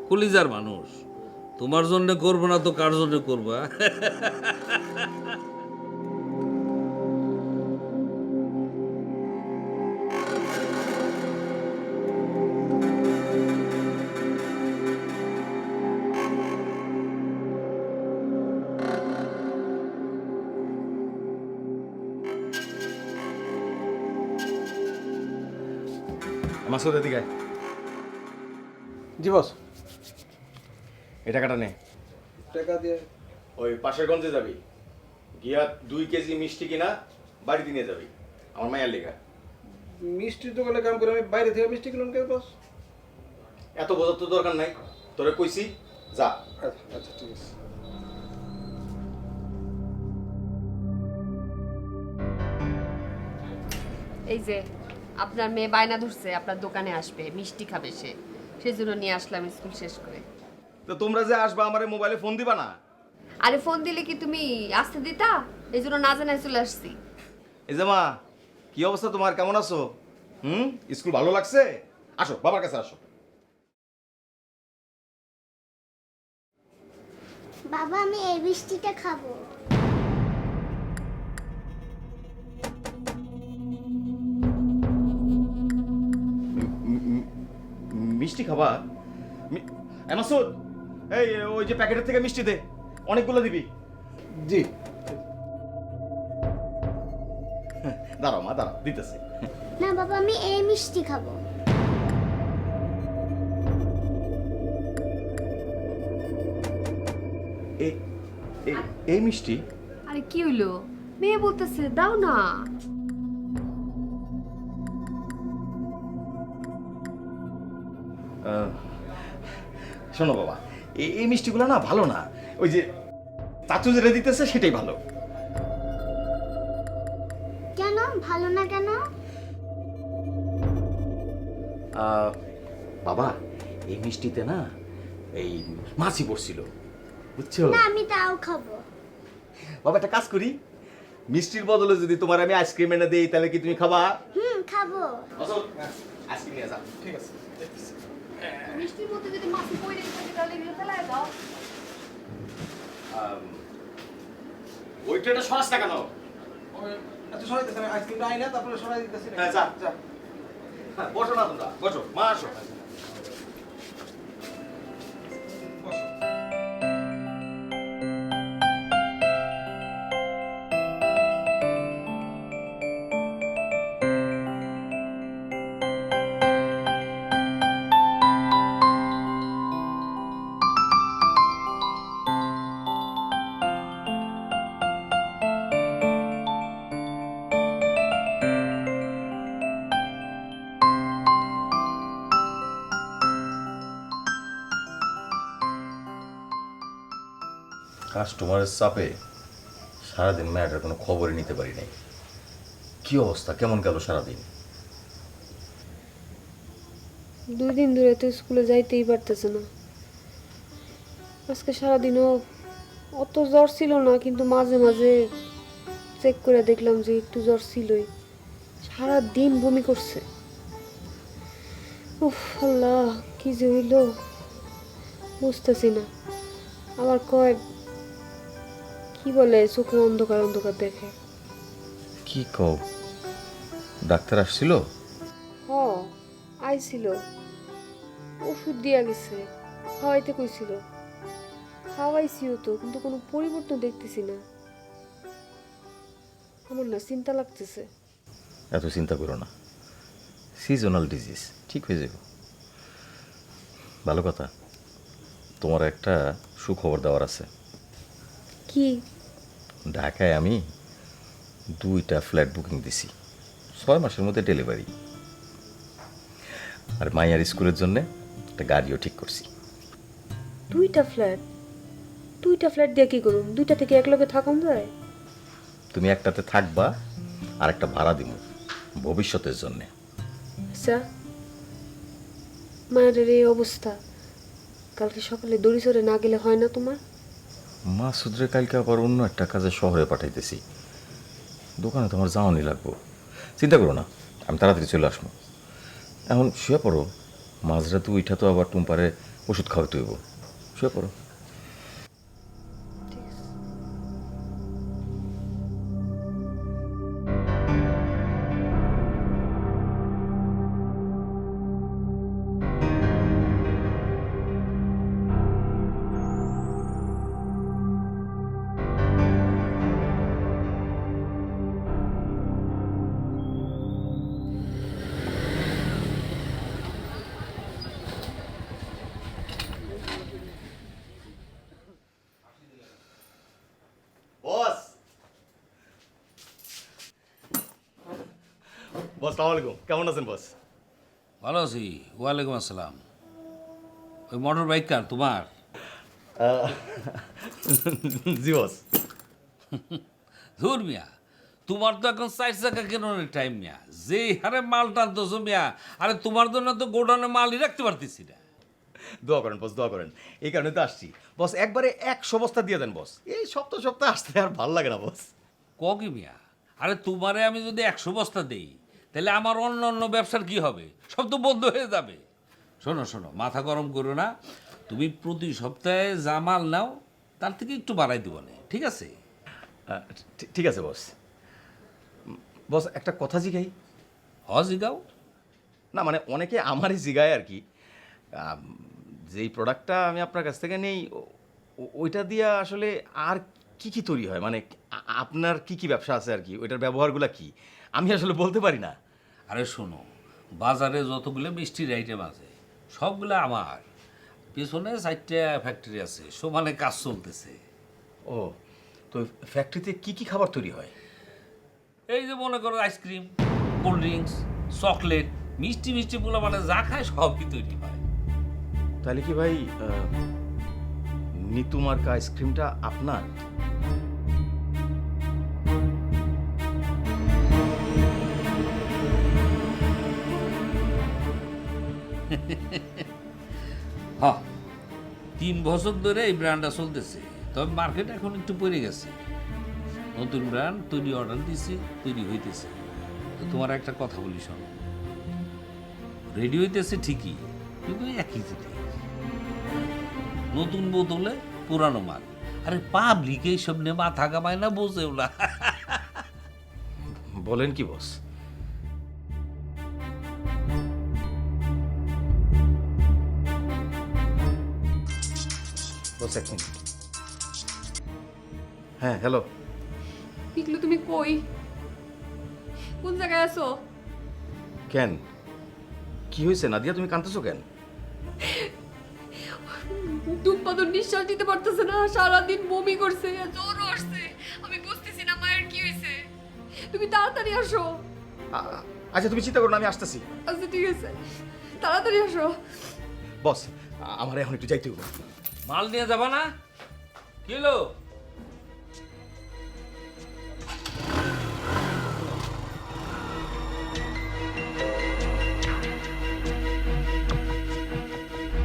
কলিজার মানুষ, তোমার জন্য করবো না তো কার জন্য করবো? মাসুদ এদিকে আয়। জি বস। এই টাকাটা নে, টাকা দিয়ে ওই পাশের গঞ্জে যাবি, গিয়া 2 কেজি মিষ্টি কিনা বাড়িতে নিয়ে যাবি আমার মায়ের লেখা। মিষ্টির দোকানে কাম করে আমি বাইরে থেকে মিষ্টি কিনুন কেন বস? এত বোঝার তো দরকার নাই, তোরে কইছি যা। আচ্ছা ঠিক আছে। এই যে আপনার মেয়ে বায়না ধরছে আপনার দোকানে আসবে, মিষ্টি খাবে সে, সেজন্য নিয়ে আসলাম স্কুল শেষ করে। তো তোমরা যে আসবা আমারে মোবাইলে ফোন দিবা না? আরে ফোন দিলে কি তুমি আসতে দিতা? এই জন্য না জানাই চলে আসছি। এই যে মা, কি অবস্থা তোমার, কেমন আছো? স্কুল ভালো লাগছে? আসো বাবার কাছে আসো। বাবা আমি এই মিষ্টিটা খাবো। মিষ্টি খাবা? মাসুদ, এই ওই যে প্যাকেটের থেকে মিষ্টি দে, অনেকগুলো দিবি। জি। দাঁড়াও মা, দাঁড়াও দিতেছি। না বাবা আমি এই মিষ্টি খাবো। এই মিষ্টি? আরে কি হইলো, মেয়ে বলতেছে দাও না। শোনো বাবা, এই মিষ্টিগুলো না ভালো না, ওই যে চাচু যেটা দিতেছে সেটাই ভালো। কেন ভালো না কেন? বাবা এই মিষ্টিতে না এই মাছি পড়ছিল, বুঝছো? না আমি তাও খাবো। বাবা একটা কাজ করি, মিষ্টির বদলে যদি তোমার আমি আইসক্রিম এনে দিই তাহলে কি তুমি খাবা? খাবো। আইসক্রিম নিয়ে যাও। ঠিক আছে। মিষ্টির মধ্যে যদি মাছি পড়ে থাকে তাহলে এগুলো ফেলাই দাও। ওই ট্রেটা সরাস না কেন? আচ্ছা সরাই দিতেছেন, আইসক্রিমটা আইনা তারপরে সরাই দিতেছি। হ্যাঁ যা যা। বসো না তোমরা, বসো মা, আসো। কাস্টমারের চাপে সারাদিন ম্যাটার কোনো খবরই নিতে পারি নাই। কি অবস্থা, কেমন গেল সারাদিন? 2 দিন ধরে তো স্কুলে যাইতেই পারতেছে না, আজকে সারাদিনও অত জ্বর ছিল না, কিন্তু মাঝে মাঝে চেক করে দেখলাম যে একটু জ্বর ছিলই। সারা দিন বমি করছে। উফ আল্লাহ, কি যে হইল বুঝতেছি না। আবার কয় কি বলে চোখে অন্ধকার অন্ধকার দেখে। কি কও, ডাক্তার আসছিল? হ আইছিল, ওষুধ দিয়া গেছে, খাওয়াইতে কইছিল। খাওয়াইছিও তো, কিন্তু কোনো পরিবর্তন দেখতেছি না। আমার না চিন্তা লাগতেছে। এত চিন্তা করো না, সিজনাল ডিজিজ, ঠিক হয়ে যাবে। ভালো কথা, তোমার একটা সুখবর দেওয়ার আছে। কি? ঢাকায় আমি 2টা ফ্ল্যাট বুকিং দিছি, 6 মাসের মধ্যে ডেলিভারি। আর মাইয়ার স্কুলের জন্য একটা গাড়িও ঠিক করছি। 2টা ফ্ল্যাট? 2টা ফ্ল্যাট দিয়ে কি করুন? 2টা থেকে এক লগে থাকুন যায়? তুমি একটাতে থাকবা আর একটা ভাড়া দিব ভবিষ্যতের জন্য। আচ্ছা, মায়ের এই অবস্থা, কালকে সকালে দড়ি চড়ে না গেলে হয় না তোমার? মা সুদ্রে কালকে আবার অন্য একটা কাজে শহরে পাঠাইতেছি, দোকানে তোমার যাওয়ানি লাগবো। চিন্তা করো না, আমি তাড়াতাড়ি চলে আসবো। এখন শুয়ে পড়ো, মাঝরাতে উইঠা তো আবার টুম্পারে ওষুধ খাওয়াতে হইব। শুয়ে পড়ো। বস, বস সালাম আলাইকুম, কেমন আছেন বস? ভালো আছি। ওয়ালাইকুম আসসালাম। ওই মোটর বাইক কার তোমার? জি বস। ধুর মিয়া, তোমার তো এখন 4 চাকা কেনার টাইম মিয়া। যে হারে মাল টানতেছো মিয়া, আরে তোমার জন্য তো গোডাউনে মালই রাখতে পারতেছি না। দোয়া করেন বস, দোয়া করেন। এই কারণে তো আসছি বস, একবারে 100 বস্তা দিয়ে দেন বস। এই সপ্তাহ সপ্তাহ আসতে আর ভাল লাগে না বস। কি মিয়া, আরে তোমারে আমি যদি 100 বস্তা দেই, তাহলে আমার অন্য অন্য ব্যবসার কি হবে? সব তো বন্ধ হয়ে যাবে। শোনো শোনো, মাথা গরম করো না। তুমি প্রতি সপ্তাহে যা মাল নাও তার থেকে একটু বাড়াই দিব না, ঠিক আছে? ঠিক আছে বস। বস একটা কথা জিগাই। জিগাও। না মানে অনেকে আমারই জিগায় আর কি, যেই প্রোডাক্টটা আমি আপনার কাছ থেকে নেই ওইটা দিয়ে আসলে আর কি কি তৈরি হয়, মানে আপনার কি কি ব্যবসা আছে আর কি, ওইটার ব্যবহারগুলো কি আমি আসলে বলতে পারি না। আরে শোনো, বাজারে যতগুলো মিষ্টির আইটেম আছে সবগুলো আমার। পেছনে 4টা ফ্যাক্টরি আছে, সমানে কাজ চলতেছে। ও, তো ফ্যাক্টরিতে কি কি খাবার তৈরি হয়? এই যে মনে করো আইসক্রিম, কোল্ড ড্রিঙ্কস, চকলেট, মিষ্টি মিষ্টি পোলা মানে যা খায় সবই তৈরি হয়। তাহলে কি ভাই নিতু মার্কা আইসক্রিমটা আপনার? হ্যাঁ, 3 বছর ধরে এই ব্র্যান্ডটা চলতেছে, তবে মার্কেট এখন একটু পড়ে গেছে। নতুন ব্র্যান্ড তৈরি অর্ডার দিছি, তৈরি হইতেছে। তো তোমার একটা কথা বলি শোনো, রেডি হইতেছে ঠিকই, কিন্তু একই জিনিস, নতুন বোতলে পুরানো মাল। আরে পাবলিক এইসব নিয়ে মাথা কামায় না, বোঝেও না। বলেন কি বস? বস এক মিনিট। হ্যাঁ হ্যালো। পিকলু তুমি কই? কোন জায়গায় আছো? কেন, কি হয়েছে নাদিয়া, তুমি কাঁদতেছো কেন? দুঃপাদন নিঃশ্বাস দিতে পারতেছে না, সারাদিন বমি করছে, জ্বর আসছে। আমি বুঝতেছি না মায়ের কি হয়েছে। তুমি তাড়াতাড়ি আসো। আচ্ছা তুমি চিন্তা করো না, আমি আসতেছি। আচ্ছা ঠিক আছে, তাড়াতাড়ি আসো। বস আমার এখন একটু যাইতে হবে। মাল নিয়ে যাবা না? কি হলো?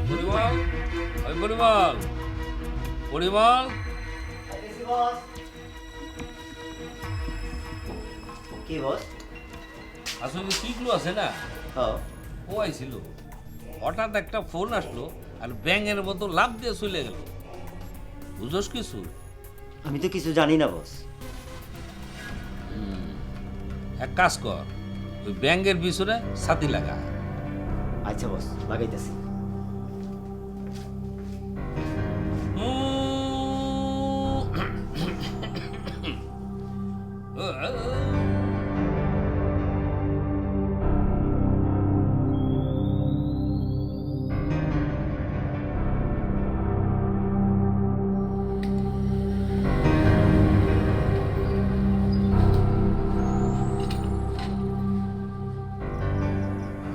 পরিমল, ওই পরিমল, পরিমল কি বস? আসলে টিকলু আছে না, ও আইছিল, হঠাৎ একটা ফোন আসলো আর ব্যাঙের মতো লাফ দিয়ে চলে গেল। বুঝোস কিছু? আমি তো কিছু জানি না বস। এক কাজ কর, ওই ব্যাঙের পিছনে ছাতি লাগা। আচ্ছা বস, লাগাইতেছি।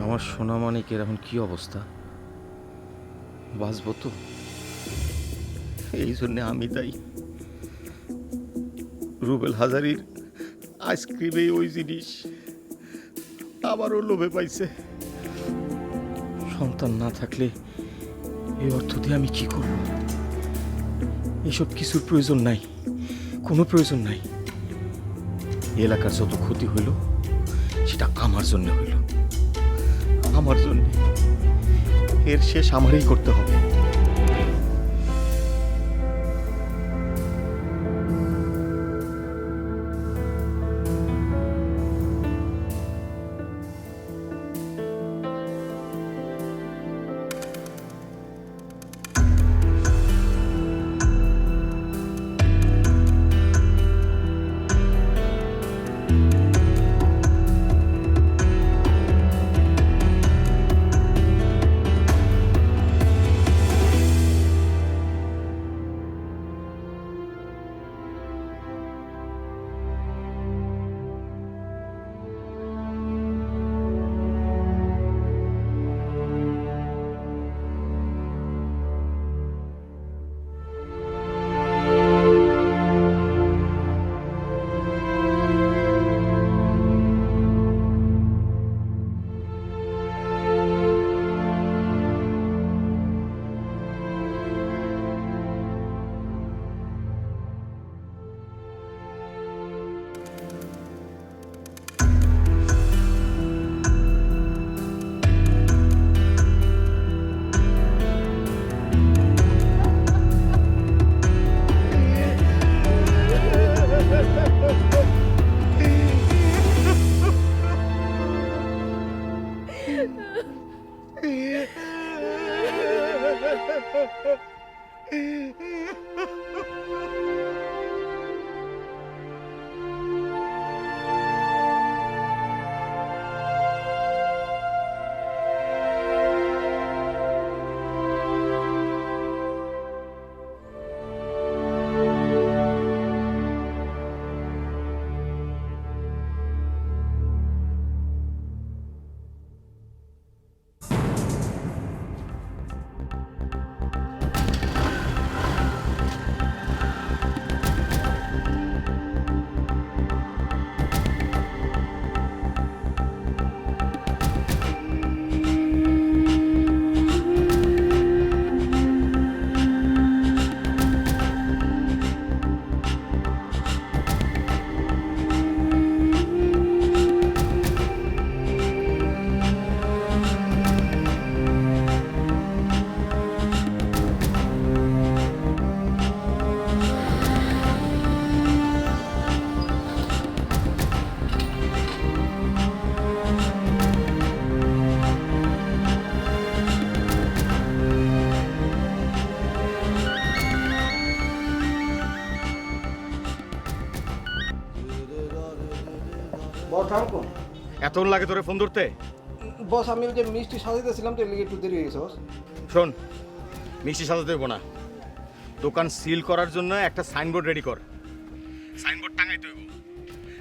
আমার সোনা মানিকের এখন কি অবস্থা? বাঁচব তো? এই জন্যে আমি তাই রুবেল হাজারির আইসক্রিমে ওই জিনিস আবারও লোভে পাইছে। সন্তান না থাকলে এই অর্থ দিয়ে আমি কি করব? এসব কিছুর প্রয়োজন নাই, কোনো প্রয়োজন নাই। এলাকার যত ক্ষতি হইল সেটা আমার জন্য হইল, আমার জন্য। এর শেষ আমারই করতে হবে। এতক্ষণ লাগে তোরে ফোন ধরতে? বস আমি ওই যে মিষ্টি সাজাইতেছিলাম তো এর একটু দেরি হয়ে গেছে বস। শোন, মিষ্টি সাজাতে দেবো না, দোকান সিল করার জন্য একটা সাইনবোর্ড রেডি কর। সাইনবোর্ড টাঙাইতে হইব।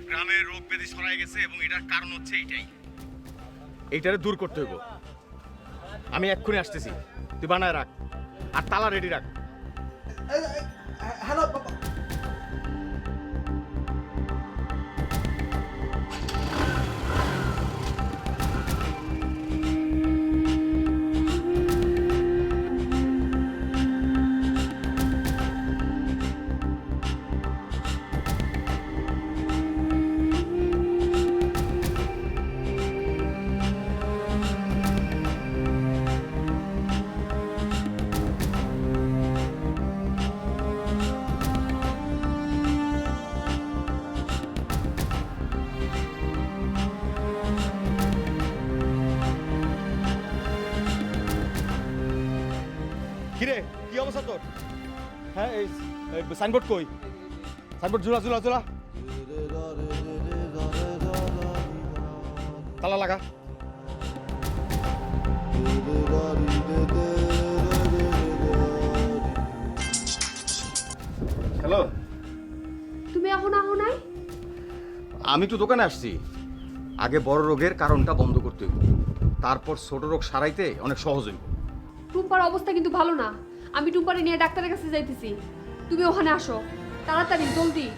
গ্রামের রোগ ব্যাধি ছড়াই গেছে এবং এটার কারণ হচ্ছে এইটারে দূর করতে হইব। আমি এক্ষুনি আসতেছি, তুই বানায় রাখ আর তালা রেডি রাখ। হ্যালো কিরে কি অবস্থা তোর? হ্যাঁ এই সাইনবোর্ড কই? সাইনবোর্ড ঝুলা ঝুলা ঝুলা, তালা লাগা। হ্যালো, তুমি এখন আহো নাই? আমি তো দোকানে আসছি। আগে বড় রোগের কারণটা বন্ধ করতে হইব, তারপর ছোট রোগ সারাইতে অনেক সহজ হইব। টুম্পার অবস্থা কিন্তু ভালো না। আমি টুম্পারে নিয়ে ডাক্তারের কাছে যাইতেছি, তুমি ওখানে আসো তাড়াতাড়ি, জলদি।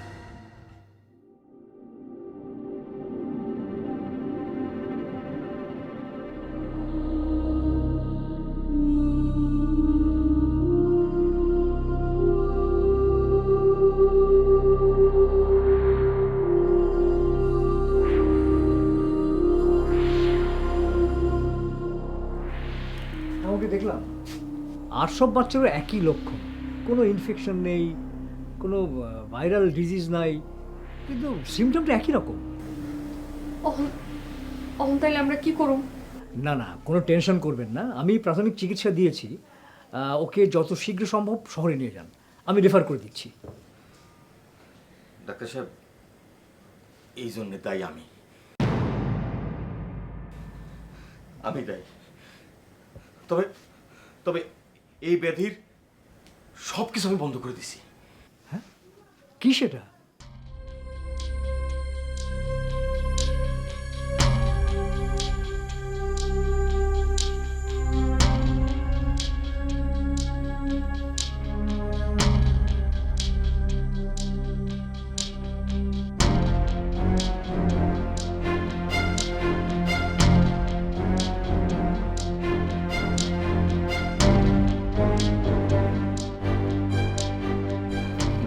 আমাকে দেখলাম আর সব বাচ্চারও একই লক্ষণ, কোনো ইনফেকশন নেই, কোনো ভাইরাল ডিজিজ নাই, কিন্তু সিমটমটা একই রকম। অহন তাইলে আমরা কি করব? না না, কোনো টেনশন করবেন না, আমি প্রাথমিক চিকিৎসা দিয়েছি। ওকে যত শীঘ্র সম্ভব শহরে নিয়ে যান, আমি রেফার করে দিচ্ছি। ডাক্তার সাহেব, এই জন্যে তাই আমি দায়ী। তবে তবে এই ব্যাধির সব কিছু আমি বন্ধ করে দিছি। হ্যাঁ, কি সেটা?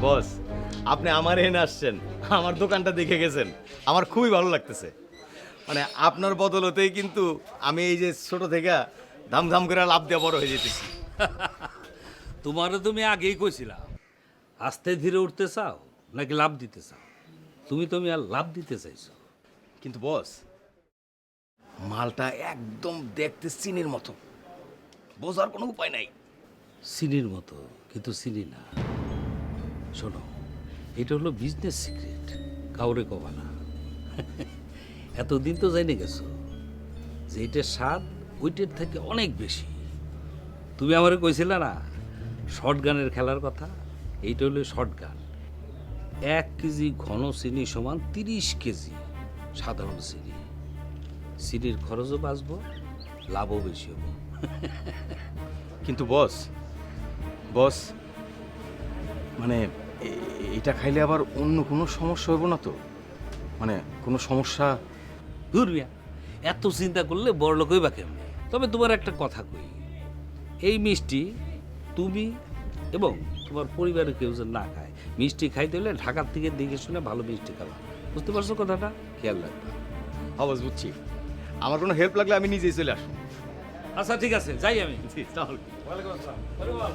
বস, আপনি আমার এনে আসছেন, আমার দোকানটা দেখে গেছেন, আমার খুবই ভালো লাগতেছে। মানে আপনার বদলতেই কিন্তু আমি এই যে ছোট থেকে ধাম করে লাভ দিয়ে বড় হয়ে যেতেছি। তোমারও তুমি আগেই কইছিলাম আস্তে ধীরে উঠতে চাও নাকি লাভ দিতে চাও। তুমি আর লাভ দিতে চাইছো। কিন্তু বস, মালটা একদম দেখতে চিনির মতো, বোঝার কোনো উপায় নাই। চিনির মতো কিন্তু চিনি না। শোনো, এটা হলো বিজনেস সিক্রেট, কাউরে কবা না। এতদিন তো জানে গেছো যে এটার স্বাদ ওইটার থেকে অনেক বেশি। তুমি আমারে কইছিলে না শর্ট গানের খেলার কথা? এইটা হলো শর্ট গান। 1 কেজি ঘন চিনি সমান 30 কেজি সাধারণ চিনি। চিনির খরচও বাঁচবো, লাভও বেশি হবো। কিন্তু বস মানে এটা খাইলে আবার অন্য কোনো সমস্যা হইব না তো? মানে কোনো সমস্যা? ঘুরবিয়া, এত চিন্তা করলে বড় লোক হইবা কেমনে? তবে তোমার একটা কথা কই, এই মিষ্টি তুমি এবং তোমার পরিবারের কেউ যেন না খায়। মিষ্টি খাইতে হলে ঢাকার থেকে দেখে শুনে ভালো মিষ্টি খাবা, বুঝতে পারছো কথাটা? খেয়াল রাখবা। বস বুঝছি, আমার কোনো হেল্প লাগলে আমি নিজেই চলে আসবো। আচ্ছা ঠিক আছে, যাই আমি। তাহলে ওয়ালাইকুম আসসালাম। বলো বল।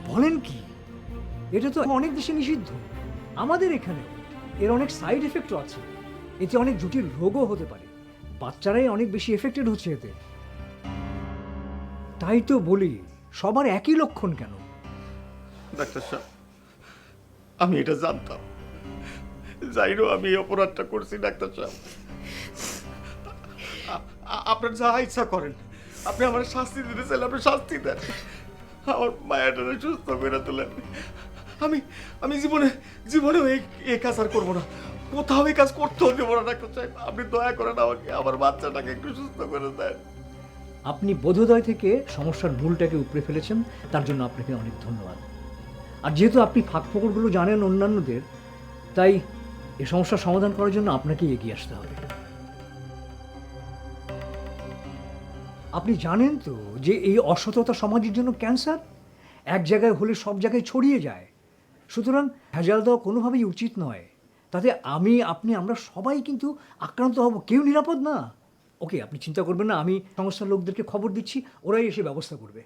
বলেন কি? এটা তো অনেক দেশে নিষিদ্ধ, আমাদের এখানেও। এর অনেক সাইড এফেক্টও আছে, এতে অনেক জটিল রোগও হতে পারে। বাচ্চারাই অনেক বেশি এফেক্টেড হচ্ছে এতে। তাই তো বলি, সবার একই লক্ষণ কেন? ডাক্তার সাহেব, আমি এটা জানতাম, যাইরো আমি এই অপরাধটা করছি। ডাক্তার সাহেব, আপনার যা ইচ্ছা করেন, আপনি আমার শাস্তি দিতে চাইলে আপনি শাস্তি দেন, আমার মায়াটারে সুস্থ করে তোলেন। আমি জীবনে এই কাজ আর করবো না, কোথাও এই কাজ করতেও দেবো না। ডাক্তার সাহেব, আপনি দয়া করেন আমাকে, আমার বাচ্চাটাকে একটু সুস্থ করে দেন। আপনি বোধোদয় থেকে সমস্যার মূলটাকে উপড়ে ফেলেছেন, তার জন্য আপনাকে অনেক ধন্যবাদ। আর যেহেতু আপনি ফাঁকফোকরগুলো জানেন অন্যান্যদের, তাই এই সমস্যার সমাধান করার জন্য আপনাকেই এগিয়ে আসতে হবে। আপনি জানেন তো যে এই অসততা সমাজের জন্য ক্যান্সার, এক জায়গায় হলে সব জায়গায় ছড়িয়ে যায়। সুতরাং ভেজাল দেওয়া কোনোভাবেই উচিত নয়, তাতে আমরা সবাই কিন্তু আক্রান্ত হব, কেউ নিরাপদ না। ওকে, আপনি চিন্তা করবেন না, আমি সংস্থার লোকদেরকে খবর দিচ্ছি, ওরাই এসে ব্যবস্থা করবে।